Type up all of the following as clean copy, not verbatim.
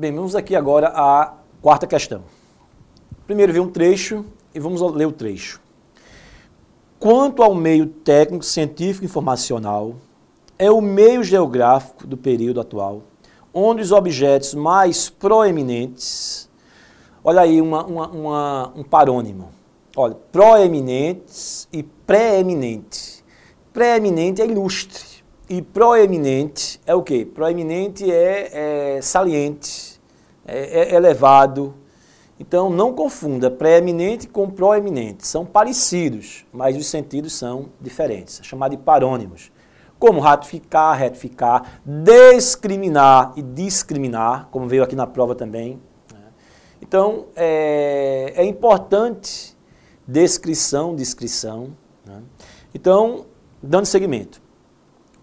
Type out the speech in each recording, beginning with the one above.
Bem, vamos aqui agora à quarta questão. Primeiro vem um trecho e vamos ler o trecho. Quanto ao meio técnico, científico e informacional, é o meio geográfico do período atual, onde os objetos mais proeminentes, olha aí um parônimo, olha, proeminentes e preeminente. Preeminente é ilustre e proeminente é o quê? Proeminente é saliente, é elevado. Então, não confunda preeminente com proeminente. São parecidos, mas os sentidos são diferentes. É chamado de parônimos. Como ratificar, retificar, discriminar e discriminar, como veio aqui na prova também. Então, é importante descrição, descrição. Então, dando seguimento.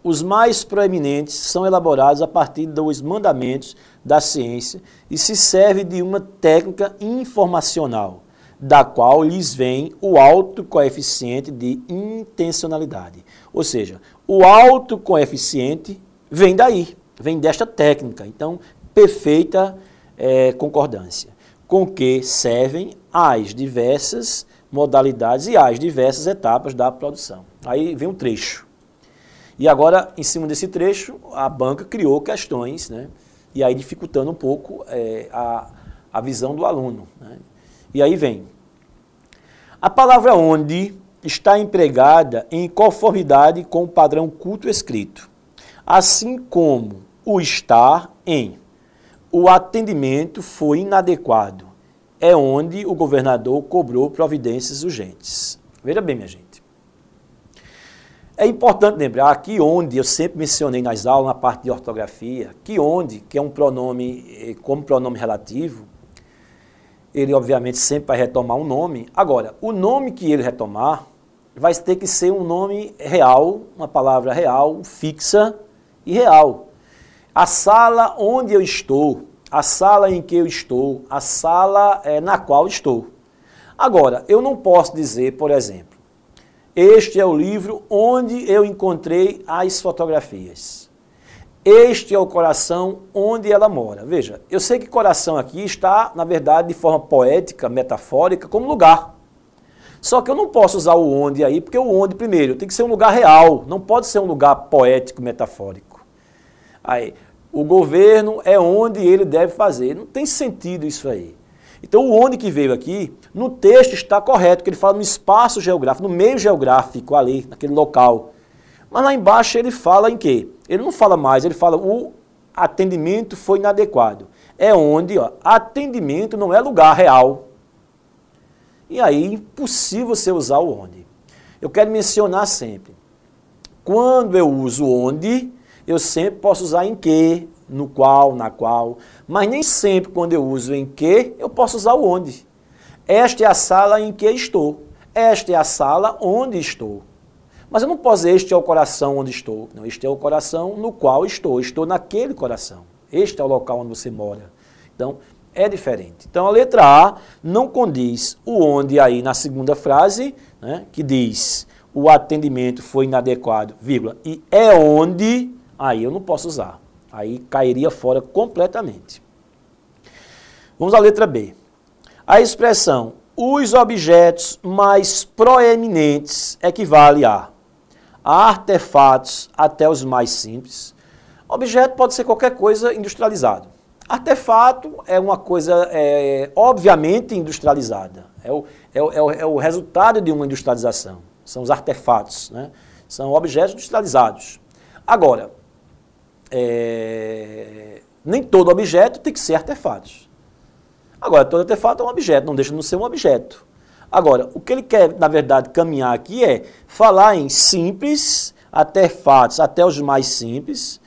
Os mais proeminentes são elaborados a partir dos mandamentos da ciência e se serve de uma técnica informacional, da qual lhes vem o alto coeficiente de intencionalidade. Ou seja, o alto coeficiente vem daí, vem desta técnica. Então, perfeita concordância, com que servem as diversas modalidades e as diversas etapas da produção. Aí vem um trecho. E agora, em cima desse trecho, a banca criou questões, né? E aí dificultando um pouco a visão do aluno. Né? E aí vem. A palavra onde está empregada em conformidade com o padrão culto escrito, assim como o estar em. O atendimento foi inadequado. É onde o governador cobrou providências urgentes. Veja bem, minha gente. É importante lembrar que onde, eu sempre mencionei nas aulas, na parte de ortografia, que onde, que é um pronome, como pronome relativo, ele obviamente sempre vai retomar um nome. Agora, o nome que ele retomar vai ter que ser um nome real, uma palavra real, fixa e real. A sala onde eu estou, a sala em que eu estou, a sala na qual estou. Agora, eu não posso dizer, por exemplo, este é o livro onde eu encontrei as fotografias. Este é o coração onde ela mora. Veja, eu sei que coração aqui está, na verdade, de forma poética, metafórica, como lugar. Só que eu não posso usar o onde aí, porque o onde, primeiro, tem que ser um lugar real, não pode ser um lugar poético, metafórico. Aí, o governo é onde ele deve fazer. Não tem sentido isso aí. Então, o onde que veio aqui, no texto está correto, que ele fala no espaço geográfico, no meio geográfico ali, naquele local. Mas lá embaixo ele fala em quê? Ele não fala mais, ele fala o atendimento foi inadequado. É onde, ó, atendimento não é lugar real. E aí, impossível você usar o onde. Eu quero mencionar sempre, quando eu uso onde, eu sempre posso usar em que, no qual, na qual, mas nem sempre quando eu uso em que, eu posso usar o onde. Esta é a sala em que estou. Esta é a sala onde estou. Mas eu não posso dizer este é o coração onde estou. Não, este é o coração no qual estou. Estou naquele coração. Este é o local onde você mora. Então, é diferente. Então, a letra A não condiz o onde aí na segunda frase, né, que diz o atendimento foi inadequado, vírgula, e é onde, aí eu não posso usar. Aí cairia fora completamente. Vamos à letra B. A expressão os objetos mais proeminentes equivale a artefatos até os mais simples. Objeto pode ser qualquer coisa industrializado. Artefato é uma coisa obviamente industrializada. É o resultado de uma industrialização. São os artefatos, né? São objetos industrializados. Agora, nem todo objeto tem que ser artefatos. Agora, todo artefato é um objeto, não deixa de ser um objeto. Agora, o que ele quer, na verdade, caminhar aqui é falar em simples, artefatos até os mais simples,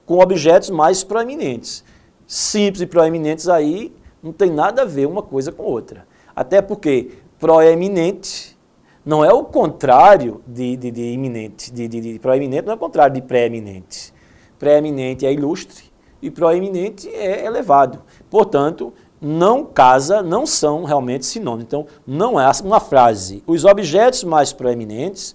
com objetos mais proeminentes. Simples e proeminentes aí não tem nada a ver uma coisa com outra. Até porque proeminente não é o contrário de iminente. Proeminente não é o contrário de preeminente. Preeminente é ilustre e proeminente é elevado. Portanto, não casa, não são realmente sinônimos. Então, não é uma frase. Os objetos mais proeminentes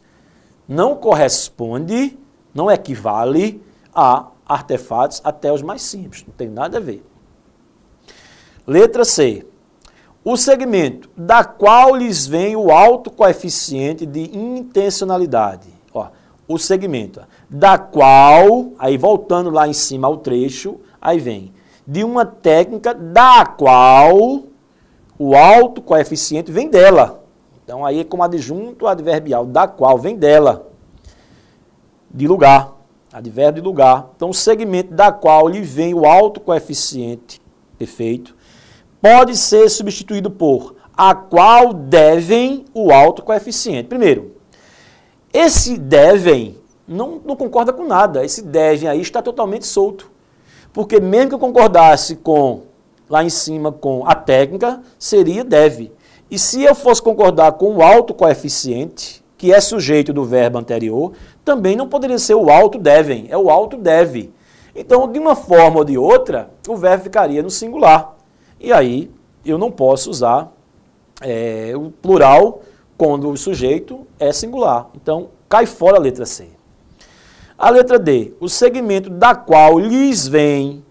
não corresponde, não equivale a artefatos até os mais simples. Não tem nada a ver. Letra C. O segmento da qual lhes vem o alto coeficiente de intencionalidade. Ó, o segmento da qual, aí voltando lá em cima ao trecho, aí vem de uma técnica da qual o alto coeficiente vem dela. Então aí como adjunto adverbial, da qual vem dela. De lugar, advérbio de lugar. Então o segmento da qual lhe vem o alto coeficiente, perfeito, pode ser substituído por a qual devem o alto coeficiente. Primeiro, esse devem não concorda com nada. Esse devem aí está totalmente solto. Porque mesmo que eu concordasse com, lá em cima, com a técnica, seria deve. E se eu fosse concordar com o alto coeficiente, que é sujeito do verbo anterior, também não poderia ser o alto devem, é o alto deve. Então, de uma forma ou de outra, o verbo ficaria no singular. E aí, eu não posso usar o plural quando o sujeito é singular. Então, cai fora a letra C. A letra D, o segmento da qual lhes vem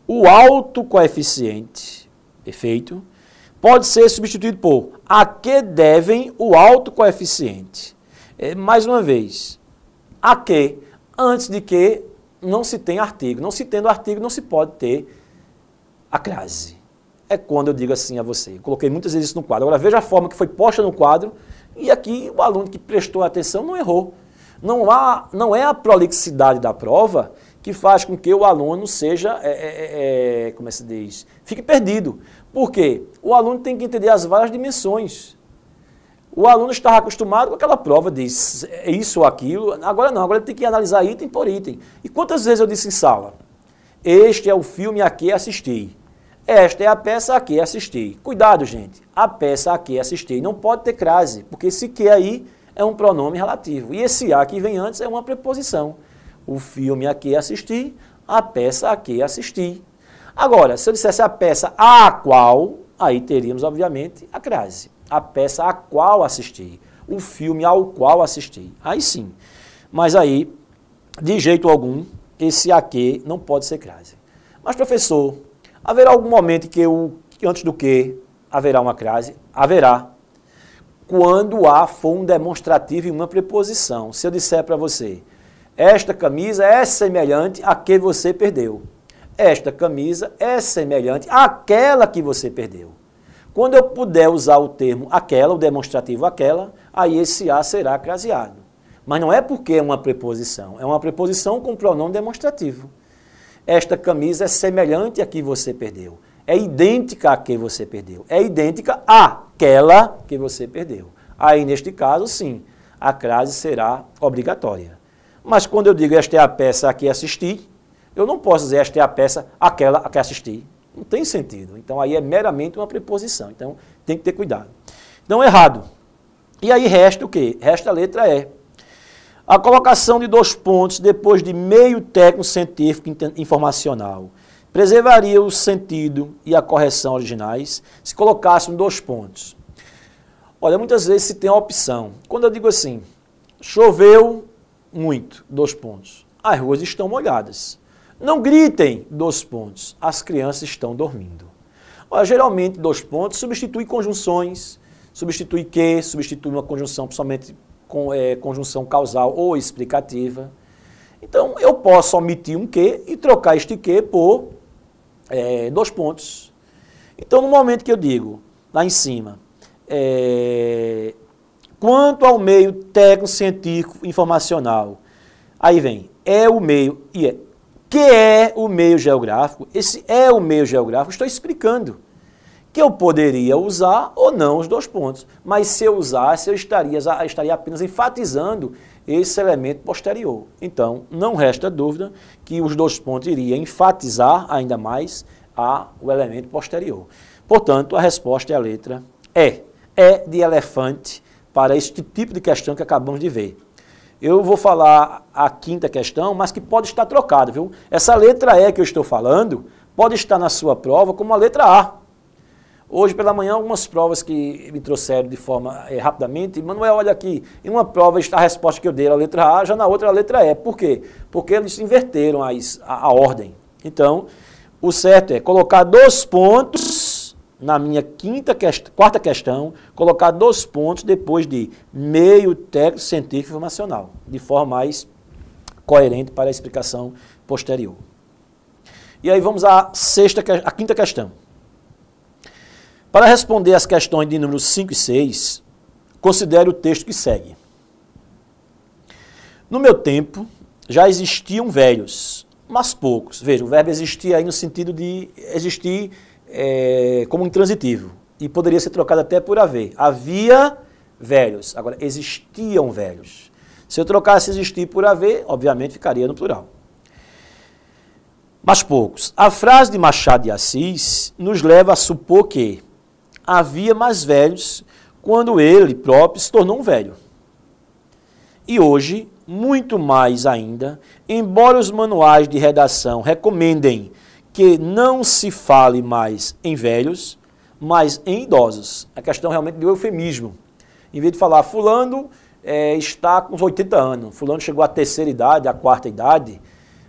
o alto coeficiente, perfeito, pode ser substituído por a que devem o alto coeficiente. Mais uma vez, a que, antes de que, não se tem artigo. Não se tendo artigo, não se pode ter a crase. É quando eu digo assim a você. Eu coloquei muitas vezes isso no quadro. Agora veja a forma que foi posta no quadro e aqui o aluno que prestou atenção não errou. Não é a prolixidade da prova que faz com que o aluno seja, como se diz, fique perdido. Por quê? O aluno tem que entender as várias dimensões. O aluno estava acostumado com aquela prova de isso ou aquilo, agora não, agora ele tem que analisar item por item. E quantas vezes eu disse em sala? Este é o filme a que assisti. Esta é a peça a que assisti. Cuidado, gente, a peça a que assisti não pode ter crase, porque esse que aí é um pronome relativo. E esse a que vem antes é uma preposição. O filme a que assisti, a peça a que assisti. Agora, se eu dissesse a peça a qual, aí teríamos, obviamente, a crase. A peça a qual assisti. O filme ao qual assisti. Aí sim. Mas aí, de jeito algum, esse a que não pode ser crase. Mas, professor, haverá algum momento que antes do que haverá uma crase? Haverá. Quando a for um demonstrativo e uma preposição. Se eu disser para você, esta camisa é semelhante à que você perdeu. Esta camisa é semelhante àquela que você perdeu. Quando eu puder usar o termo aquela, o demonstrativo aquela, aí esse a será craseado. Mas não é porque é uma preposição, é uma preposição com pronome demonstrativo. Esta camisa é semelhante à que você perdeu. É idêntica à que você perdeu. É idêntica àquela que você perdeu. Aí, neste caso, sim, a crase será obrigatória. Mas quando eu digo esta é a peça a que assisti, eu não posso dizer esta é a peça aquela a que assisti. Não tem sentido. Então, aí é meramente uma preposição. Então, tem que ter cuidado. Então, errado. E aí resta o quê? Resta a letra E. A colocação de 2 pontos depois de meio técnico científico informacional preservaria o sentido e a correção originais se colocássemos 2 pontos. Olha, muitas vezes se tem a opção. Quando eu digo assim, choveu muito, 2 pontos. As ruas estão molhadas. Não gritem, 2 pontos. As crianças estão dormindo. Olha, geralmente 2 pontos substitui conjunções, substitui que, substitui uma conjunção somente com conjunção causal ou explicativa. Então, eu posso omitir um que e trocar este que por 2 pontos. Então, no momento que eu digo, lá em cima, quanto ao meio técnico-científico informacional, aí vem, é o meio, e que é o meio geográfico, esse é o meio geográfico, estou explicando que eu poderia usar ou não os 2 pontos, mas se eu usasse, eu estaria apenas enfatizando esse elemento posterior. Então, não resta dúvida que os 2 pontos iriam enfatizar ainda mais o elemento posterior. Portanto, a resposta é a letra E. É de elefante para este tipo de questão que acabamos de ver. Eu vou falar a 5ª questão, mas que pode estar trocada, viu? Essa letra E que eu estou falando pode estar na sua prova como a letra A. Hoje pela manhã, algumas provas que me trouxeram de forma rapidamente, Manuel, olha aqui, em uma prova está a resposta que eu dei, a letra A, já na outra a letra E. Por quê? Porque eles inverteram a ordem. Então, O certo é colocar 2 pontos na minha quarta questão, colocar 2 pontos depois de meio técnico científico informacional, de forma mais coerente para a explicação posterior. E aí vamos à quinta questão. Para responder às questões de números 5 e 6, considere o texto que segue. No meu tempo, já existiam velhos, mas poucos. Veja, o verbo existir aí no sentido de existir como intransitivo. E poderia ser trocado até por haver. Havia velhos. Agora, existiam velhos. Se eu trocasse existir por haver, obviamente ficaria no plural. Mas poucos. A frase de Machado de Assis nos leva a supor que havia mais velhos quando ele próprio se tornou um velho. E hoje, muito mais ainda, embora os manuais de redação recomendem que não se fale mais em velhos, mas em idosos. A questão realmente do eufemismo. Em vez de falar, fulano está com 80 anos, fulano chegou à terceira idade, à quarta idade,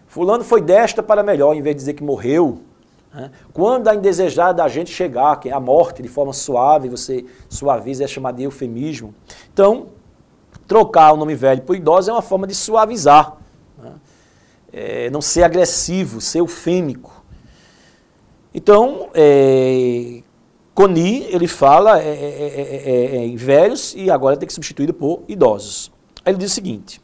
fulano foi desta para melhor, em vez de dizer que morreu. Né? Quando a indesejada da gente chegar, que é a morte, de forma suave, você suaviza, é chamado de eufemismo. Então, trocar o nome velho por idoso é uma forma de suavizar, né? Não ser agressivo, ser eufêmico. Então, Coni, ele fala em velhos e agora tem que ser substituído por idosos. Aí ele diz o seguinte,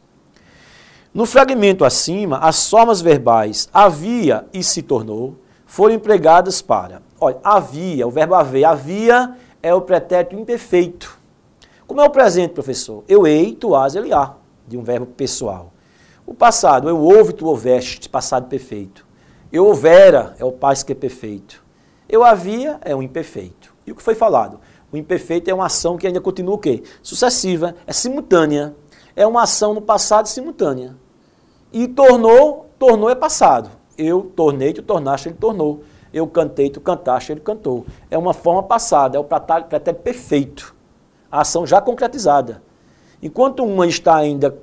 no fragmento acima, as formas verbais havia e se tornou foram empregadas para, olha, havia, o verbo haver, havia é o pretérito imperfeito. Como é o presente, professor? Eu hei, tu has, ele há, de um verbo pessoal. O passado, eu houve, tu houveste, passado perfeito. Eu houvera, é o passe perfeito. Eu havia, é o imperfeito. E o que foi falado? O imperfeito é uma ação que ainda continua o quê? Sucessiva, é simultânea. É uma ação no passado simultânea. E tornou é passado. Eu tornei, tu tornaste, ele tornou. Eu cantei, tu cantaste, ele cantou. É uma forma passada, é o pretérito perfeito. A ação já concretizada. Enquanto uma está ainda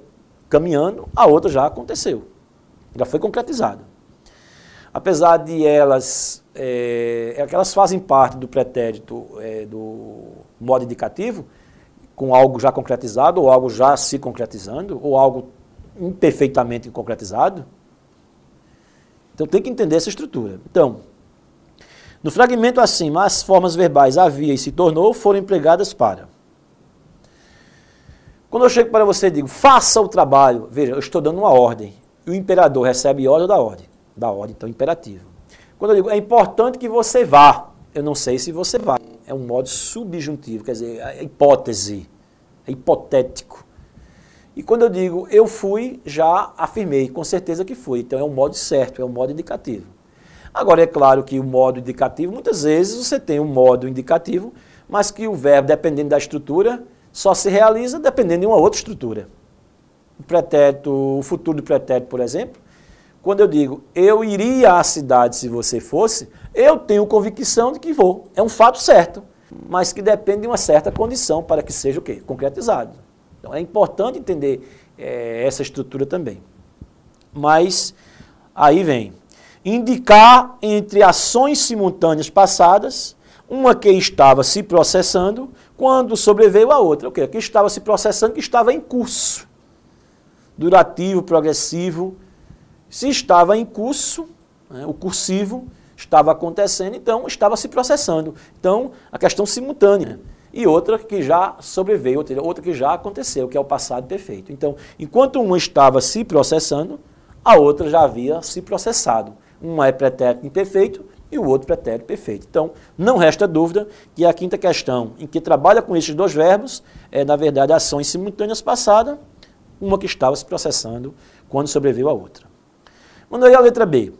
caminhando, a outra já aconteceu. Já foi concretizada. Apesar de elas fazem parte do pretérito do modo indicativo, com algo já concretizado, ou algo já se concretizando, ou algo imperfeitamente concretizado. Então tem que entender essa estrutura. Então, no fragmento acima, as formas verbais havia e se tornou foram empregadas para. Quando eu chego para você e digo, faça o trabalho, veja, eu estou dando uma ordem. E o imperador recebe ordem da ordem. Da ordem, então, imperativo. Quando eu digo, é importante que você vá, eu não sei se você vai. É um modo subjuntivo, quer dizer, é hipótese, é hipotético. E quando eu digo, eu fui, já afirmei, com certeza que fui. Então, é um modo certo, é um modo indicativo. Agora, é claro que o modo indicativo, muitas vezes você tem um modo indicativo, mas que o verbo, dependendo da estrutura, só se realiza dependendo de uma outra estrutura. O futuro do pretérito, por exemplo, quando eu digo, eu iria à cidade se você fosse, eu tenho convicção de que vou. É um fato certo, mas que depende de uma certa condição para que seja o quê? Concretizado. Então é importante entender essa estrutura também. Mas aí vem, indicar entre ações simultâneas passadas, uma que estava se processando, quando sobreveio a outra. O quê? Que estava se processando, que estava em curso. Durativo, progressivo. Se estava em curso, né, o cursivo estava acontecendo, então estava se processando. Então, a questão simultânea. E outra que já sobreveio, outra que já aconteceu, que é o passado perfeito. Então, enquanto uma estava se processando, a outra já havia se processado. Uma é pretérito imperfeito e o outro pretérito perfeito. Então, não resta dúvida que a quinta questão, em que trabalha com esses dois verbos, é, na verdade, ações simultâneas passadas, uma que estava se processando quando sobreveio a outra. Manda aí a letra B.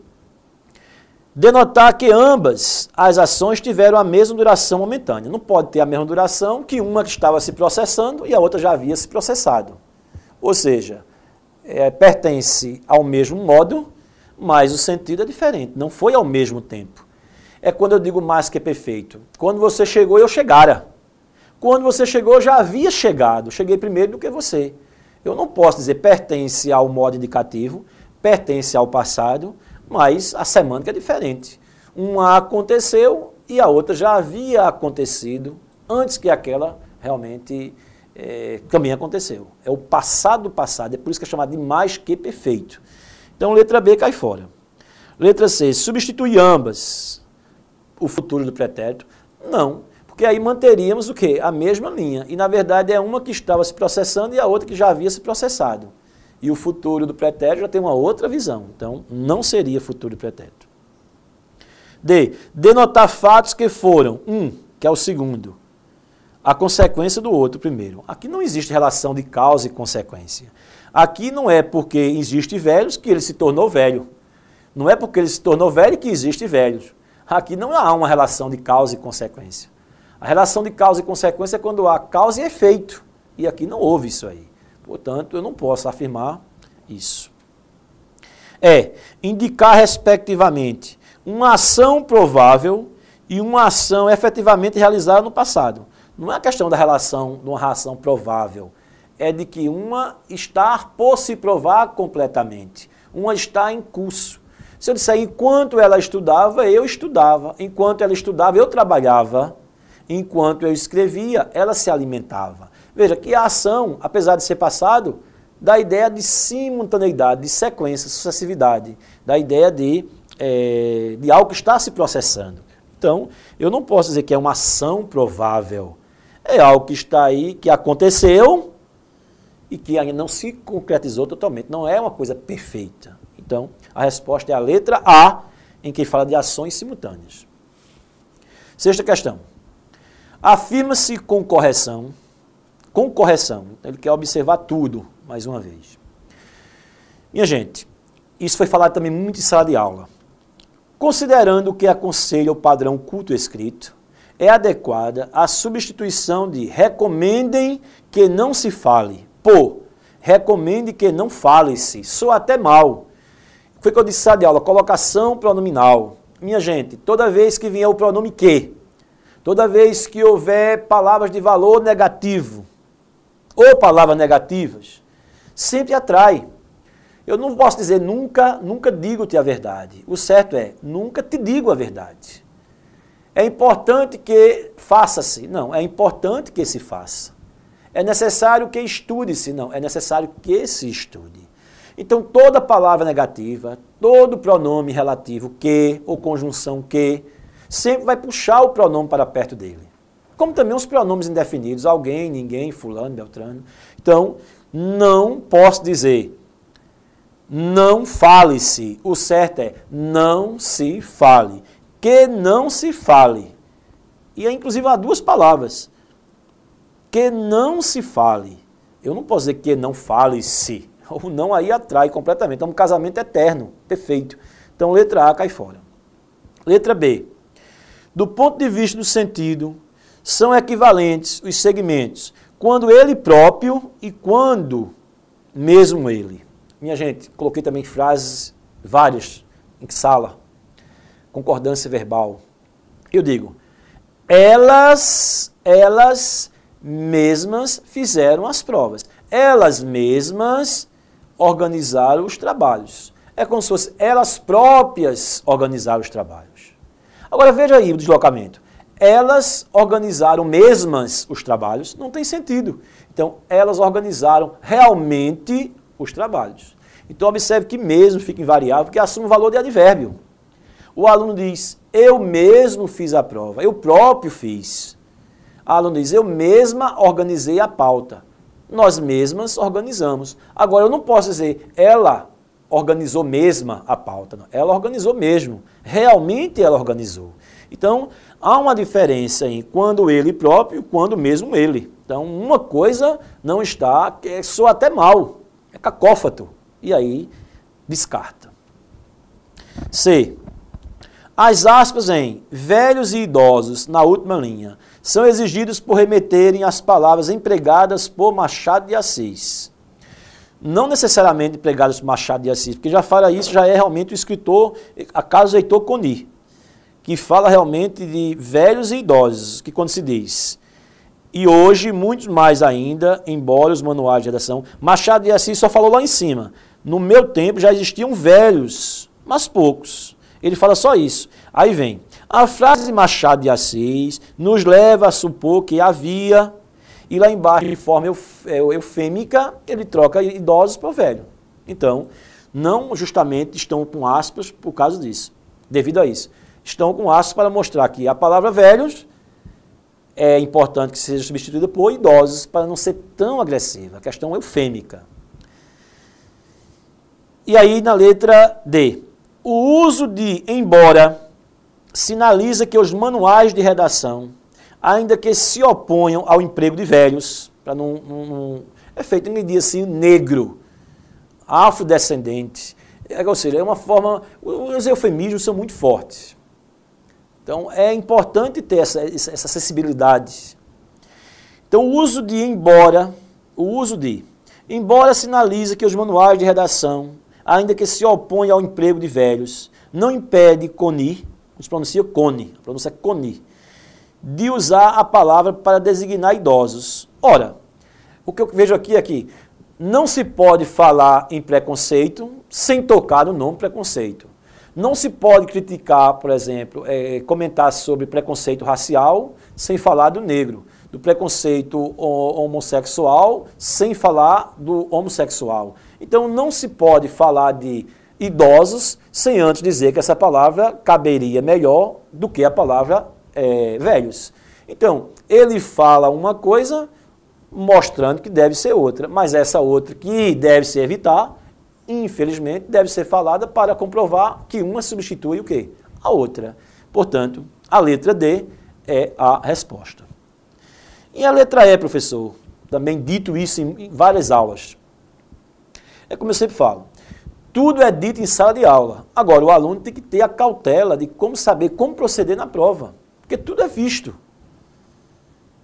Denotar que ambas as ações tiveram a mesma duração momentânea. Não pode ter a mesma duração que uma que estava se processando e a outra já havia se processado. Ou seja, pertence ao mesmo modo, mas o sentido é diferente. Não foi ao mesmo tempo. É quando eu digo mais que perfeito. Quando você chegou, eu chegara. Quando você chegou, eu já havia chegado. Cheguei primeiro do que você. Eu não posso dizer pertence ao modo indicativo, pertence ao passado, mas a semântica é diferente. Uma aconteceu e a outra já havia acontecido antes que aquela realmente também aconteceu. É o passado do passado, é por isso que é chamado de mais que perfeito. Então, letra B cai fora. Letra C, substitui ambas, o futuro do pretérito. Não, porque aí manteríamos o quê? A mesma linha. E, na verdade, é uma que estava se processando e a outra que já havia se processado. E o futuro do pretérito já tem uma outra visão. Então, não seria futuro do pretérito. D, denotar fatos que foram, que é o segundo, a consequência do outro primeiro. Aqui não existe relação de causa e consequência. Aqui não é porque existe velhos que ele se tornou velho. Não é porque ele se tornou velho que existe velhos. Aqui não há uma relação de causa e consequência. A relação de causa e consequência é quando há causa e efeito. E aqui não houve isso aí. Portanto, eu não posso afirmar isso. Indicar respectivamente uma ação provável e uma ação efetivamente realizada no passado. Não é a questão da relação de uma ação provável. É de que uma está por se provar completamente. Uma está em curso. Se eu disser, enquanto ela estudava, eu estudava. Enquanto ela estudava, eu trabalhava. Enquanto eu escrevia, ela se alimentava. Veja que a ação, apesar de ser passado, dá a ideia de simultaneidade, de sequência, sucessividade. Dá a ideia de algo que está se processando. Então, eu não posso dizer que é uma ação provável. É algo que está aí, que aconteceu e que ainda não se concretizou totalmente. Não é uma coisa perfeita. Então, a resposta é a letra A, em que fala de ações simultâneas. Sexta questão. Afirma-se com correção. Ele quer observar tudo, mais uma vez. Minha gente, isso foi falado também muito em sala de aula. Considerando o que aconselha o padrão culto escrito, é adequada a substituição de recomendem que não se fale por recomende que não fale-se. Soa até mal. Foi o que eu disse em sala de aula, colocação pronominal. Minha gente, toda vez que vier o pronome que, toda vez que houver palavras de valor negativo ou palavras negativas, sempre atrai. Eu não posso dizer nunca digo-te a verdade. O certo é, nunca te digo a verdade. É importante que faça-se. Não, é importante que se faça. É necessário que estude-se. Não, é necessário que se estude. Então, toda palavra negativa, todo pronome relativo que ou conjunção que, sempre vai puxar o pronome para perto dele. Como também os pronomes indefinidos, alguém, ninguém, fulano, beltrano. Então, não posso dizer não fale-se. O certo é não se fale. Que não se fale. E inclusive há duas palavras. Que não se fale. Eu não posso dizer que não fale-se. O não aí atrai completamente. É um casamento eterno, perfeito. Então, letra A cai fora. Letra B. Do ponto de vista do sentido, são equivalentes os segmentos quando ele próprio e quando mesmo ele. Minha gente, coloquei também frases várias em sala. Concordância verbal. Eu digo, elas mesmas fizeram as provas. Elas mesmas organizaram os trabalhos. É como se fosse elas próprias organizaram os trabalhos. Agora veja aí o deslocamento. Elas organizaram mesmas os trabalhos, não tem sentido. Então, elas organizaram realmente os trabalhos. Então, observe que mesmo fica invariável, porque assume o valor de advérbio. O aluno diz, eu mesmo fiz a prova, eu próprio fiz. O aluno diz, eu mesma organizei a pauta. Nós mesmas organizamos. Agora, eu não posso dizer, ela organizou mesma a pauta. Não. Ela organizou mesmo. Realmente ela organizou. Então, há uma diferença em quando ele próprio e quando mesmo ele. Então, uma coisa não está, que soa até mal, é cacófato. E aí, descarta. C. As aspas em velhos e idosos, na última linha, são exigidos por remeterem às palavras empregadas por Machado de Assis. Não necessariamente empregadas por Machado de Assis, porque já fala isso, já é realmente o escritor, a Carlos Heitor Coni, que fala realmente de velhos e idosos, que quando se diz, e hoje muitos mais ainda, embora os manuais de redação, Machado de Assis só falou lá em cima, no meu tempo já existiam velhos, mas poucos. Ele fala só isso. Aí vem, a frase de Machado de Assis nos leva a supor que havia, e lá embaixo, de forma eufêmica, ele troca idosos por velho. Então, não justamente estão com aspas por causa disso, devido a isso. Estão com aspas para mostrar que a palavra velhos é importante que seja substituída por idosos, para não ser tão agressiva, a questão eufêmica. E aí, na letra D, o uso de embora sinaliza que os manuais de redação, ainda que se oponham ao emprego de velhos, para não é feito em dia assim, negro, afrodescendente, ou seja, é uma forma, os eufemismos são muito fortes. Então, é importante ter essa sensibilidade. Então, o uso de embora sinaliza que os manuais de redação, ainda que se opõem ao emprego de velhos, não impede Coni, se pronuncia Coni, a pronúncia é Coni, de usar a palavra para designar idosos. Ora, o que eu vejo aqui é que não se pode falar em preconceito sem tocar no nome preconceito. Não se pode criticar, por exemplo, comentar sobre preconceito racial sem falar do negro, do preconceito homossexual sem falar do homossexual. Então não se pode falar de idosos sem antes dizer que essa palavra caberia melhor do que a palavra velhos. Então, ele fala uma coisa mostrando que deve ser outra, mas essa outra que deve se evitar, infelizmente, deve ser falada para comprovar que uma substitui o quê? A outra. Portanto, a letra D é a resposta. E a letra E, professor, também dito isso em várias aulas. É como eu sempre falo, tudo é dito em sala de aula. Agora, o aluno tem que ter a cautela de como saber como proceder na prova, porque tudo é visto.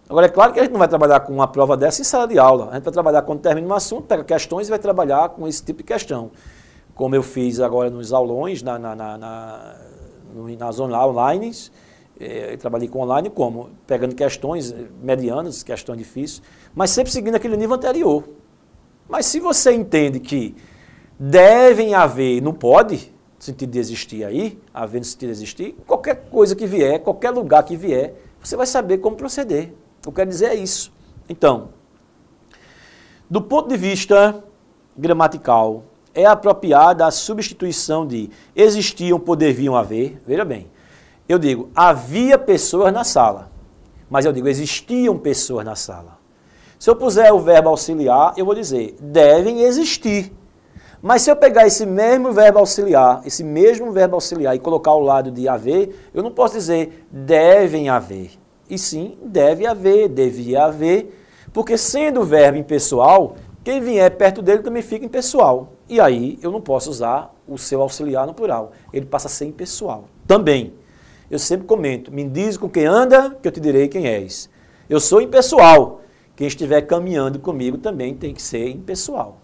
Agora, é claro que a gente não vai trabalhar com uma prova dessa em sala de aula. A gente vai trabalhar quando termina um assunto, pega questões e vai trabalhar com esse tipo de questão. Como eu fiz agora nos aulões, nas online, eu trabalhei com online como? Pegando questões medianas, questões difíceis, mas sempre seguindo aquele nível anterior. Mas se você entende que devem haver, não pode, no sentido de existir aí, haver no sentido de existir, qualquer coisa que vier, qualquer lugar que vier, você vai saber como proceder. O que eu quero dizer é isso. Então, do ponto de vista gramatical, é apropriada a substituição de existiam por deviam haver. Veja bem, eu digo havia pessoas na sala, mas eu digo existiam pessoas na sala. Se eu puser o verbo auxiliar, eu vou dizer devem existir. Mas se eu pegar esse mesmo verbo auxiliar e colocar ao lado de haver, eu não posso dizer devem haver. E sim, deve haver, devia haver, porque sendo o verbo impessoal, quem vier perto dele também fica impessoal. E aí eu não posso usar o seu auxiliar no plural, ele passa a ser impessoal. Também, eu sempre comento, me diz com quem anda, que eu te direi quem és. Eu sou impessoal, quem estiver caminhando comigo também tem que ser impessoal.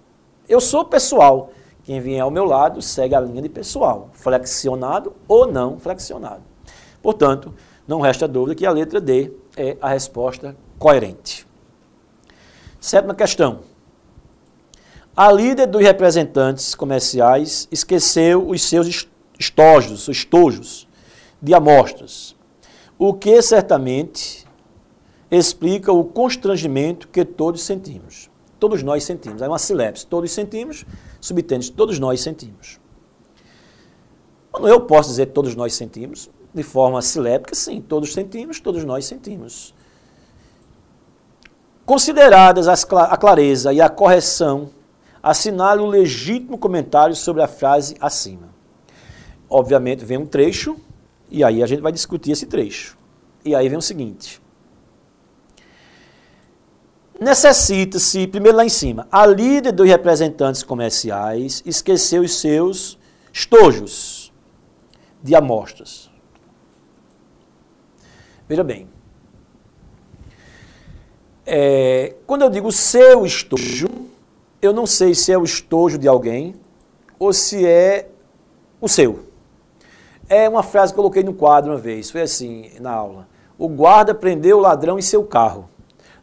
Eu sou pessoal, quem vier ao meu lado segue a linha de pessoal, flexionado ou não flexionado. Portanto, não resta dúvida que a letra D é a resposta coerente. Sétima questão. A líder dos representantes comerciais esqueceu os seus estojos de amostras, o que certamente explica o constrangimento que todos sentimos. Todos nós sentimos. É uma silepse. Todos sentimos, subtende todos nós sentimos. Quando eu posso dizer todos nós sentimos, de forma siléptica, sim, todos sentimos, todos nós sentimos. Consideradas a clareza e a correção, assinale o legítimo comentário sobre a frase acima. Obviamente vem um trecho, e aí a gente vai discutir esse trecho. E aí vem o seguinte. Necessita-se, primeiro lá em cima, a líder dos representantes comerciais esqueceu os seus estojos de amostras. Veja bem, quando eu digo seu estojo, eu não sei se é o estojo de alguém ou se é o seu. É uma frase que eu coloquei no quadro uma vez, foi assim na aula. O guarda prendeu o ladrão em seu carro.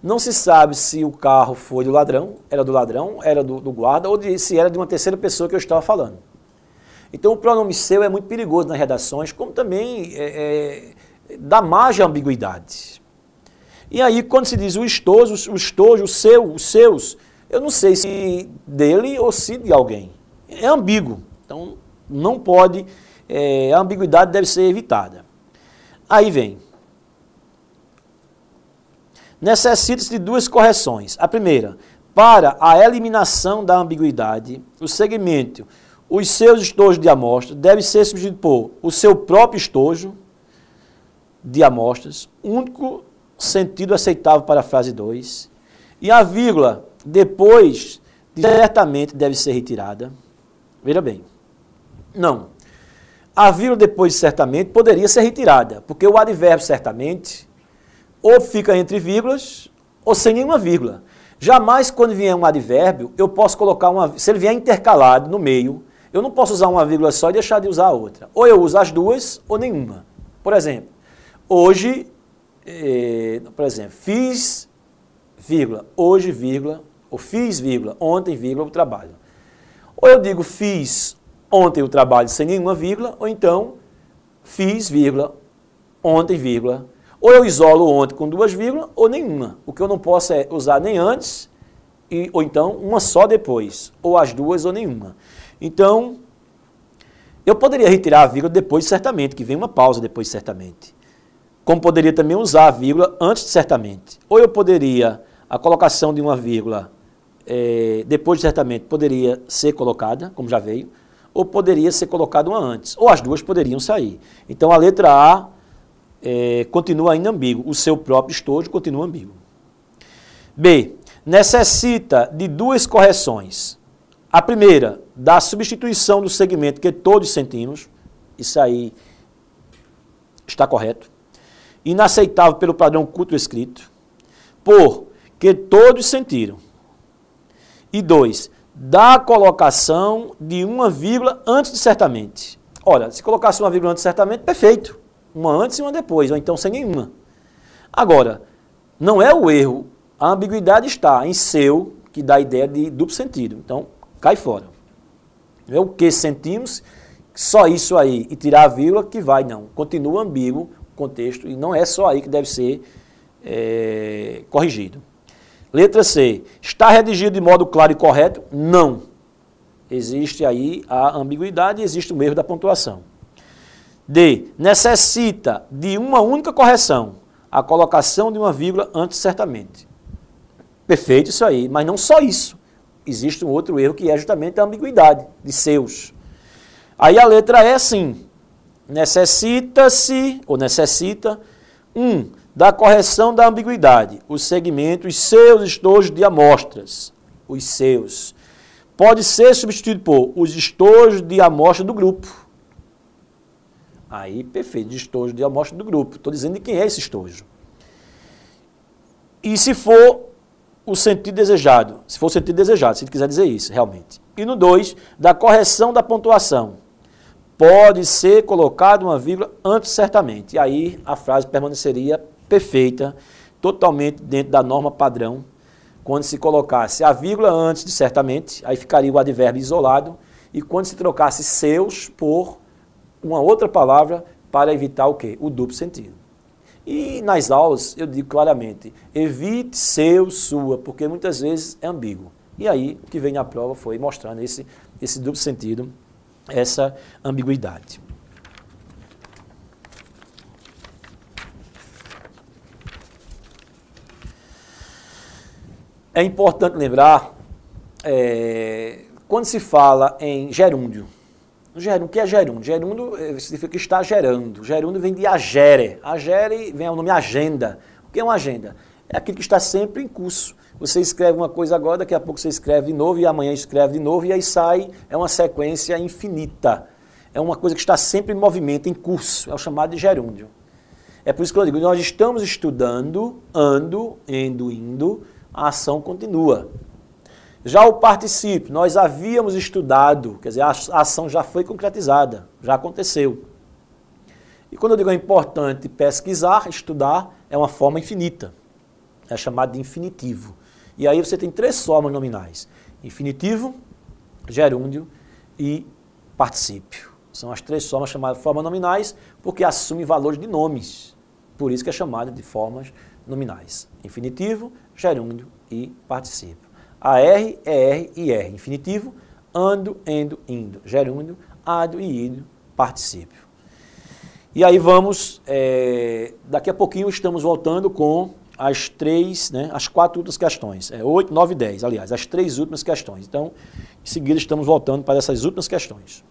Não se sabe se o carro foi do ladrão, era do guarda, ou se era de uma terceira pessoa que eu estava falando. Então o pronome seu é muito perigoso nas redações, como também dá margem à ambiguidade. E aí quando se diz o estojo, o seu, os seus, eu não sei se dele ou se de alguém. É ambíguo, então não pode, a ambiguidade deve ser evitada. Aí vem. Necessita-se de duas correções. A primeira, para a eliminação da ambiguidade, o segmento, os seus estojos de amostra, deve ser substituído por o seu próprio estojo de amostras, único sentido aceitável para a frase 2, e a vírgula, depois de certamente, deve ser retirada. Veja bem, não. A vírgula depois de certamente poderia ser retirada, porque o advérbio certamente ou fica entre vírgulas ou sem nenhuma vírgula. Jamais quando vier um advérbio, eu posso colocar se ele vier intercalado no meio, eu não posso usar uma vírgula só e deixar de usar a outra. Ou eu uso as duas ou nenhuma. Por exemplo, hoje, fiz, vírgula, hoje, vírgula, ou fiz, vírgula, ontem, vírgula, o trabalho. Ou eu digo fiz ontem o trabalho sem nenhuma vírgula, ou então fiz, vírgula, ontem, vírgula. Ou eu isolo ontem com duas vírgulas, ou nenhuma. O que eu não posso é usar nem antes, ou então uma só depois. Ou as duas ou nenhuma. Então, eu poderia retirar a vírgula depois de certamente, que vem uma pausa depois de certamente. Como poderia também usar a vírgula antes de certamente. Ou eu poderia, a colocação de uma vírgula depois de certamente poderia ser colocada, como já veio, ou poderia ser colocada uma antes. Ou as duas poderiam sair. Então, a letra A continua ainda ambíguo. O seu próprio estojo continua ambíguo. B. Necessita de duas correções. A primeira, da substituição do segmento que todos sentimos. Isso aí está correto. Inaceitável pelo padrão culto escrito. Por que todos sentiram. E 2. Da colocação de uma vírgula antes de certamente. Olha, se colocasse uma vírgula antes de certamente, perfeito. Uma antes e uma depois, ou então sem nenhuma. Agora, não é o erro, a ambiguidade está em seu, que dá a ideia de duplo sentido. Então, cai fora. Não é o que sentimos, só isso aí, e tirar a vírgula que vai, não. Continua ambíguo o contexto, e não é só aí que deve ser corrigido. Letra C. Está redigido de modo claro e correto? Não. Existe aí a ambiguidade e existe o erro da pontuação. D. Necessita de uma única correção, a colocação de uma vírgula antes certamente. Perfeito isso aí, mas não só isso. Existe um outro erro que é justamente a ambiguidade de seus. Aí a letra E, sim. Necessita-se, ou necessita, da correção da ambiguidade, os segmentos, os seus estojos de amostras, os seus. Pode ser substituído por os estojos de amostra do grupo. Aí, perfeito, de estojo de amostra do grupo. Estou dizendo de quem é esse estojo. E se for o sentido desejado, se for o sentido desejado, se ele quiser dizer isso, realmente. E no 2, da correção da pontuação. Pode ser colocado uma vírgula antes certamente. E aí a frase permaneceria perfeita, totalmente dentro da norma padrão. Quando se colocasse a vírgula antes de certamente, aí ficaria o advérbio isolado. E quando se trocasse seus por uma outra palavra para evitar o quê? O duplo sentido. E nas aulas eu digo claramente, evite seu, sua, porque muitas vezes é ambíguo. E aí o que vem na prova foi mostrando esse duplo sentido, essa ambiguidade. É importante lembrar, quando se fala em gerúndio, o que é gerúndio? Gerúndio significa estar gerando. Gerúndio vem de agere. Agere vem ao nome agenda. O que é uma agenda? É aquilo que está sempre em curso. Você escreve uma coisa agora, daqui a pouco você escreve de novo, e amanhã escreve de novo, e aí sai, é uma sequência infinita. É uma coisa que está sempre em movimento, em curso. É o chamado de gerúndio. É por isso que eu digo, nós estamos estudando, ando, endo, indo, a ação continua. Já o particípio, nós havíamos estudado, quer dizer, a ação já foi concretizada, já aconteceu. E quando eu digo é importante pesquisar, estudar, é uma forma infinita. É chamado de infinitivo. E aí você tem 3 formas nominais: infinitivo, gerúndio e particípio. São as três formas chamadas de formas nominais, porque assumem valores de nomes. Por isso que é chamada de formas nominais. Infinitivo, gerúndio e particípio. A R, ER e R. Infinitivo, ando, endo, indo. Gerúndio, ado e ido, particípio. E aí vamos, daqui a pouquinho estamos voltando com as quatro últimas questões. 8, 9 e 10, aliás, as três últimas questões. Então, em seguida estamos voltando para essas últimas questões.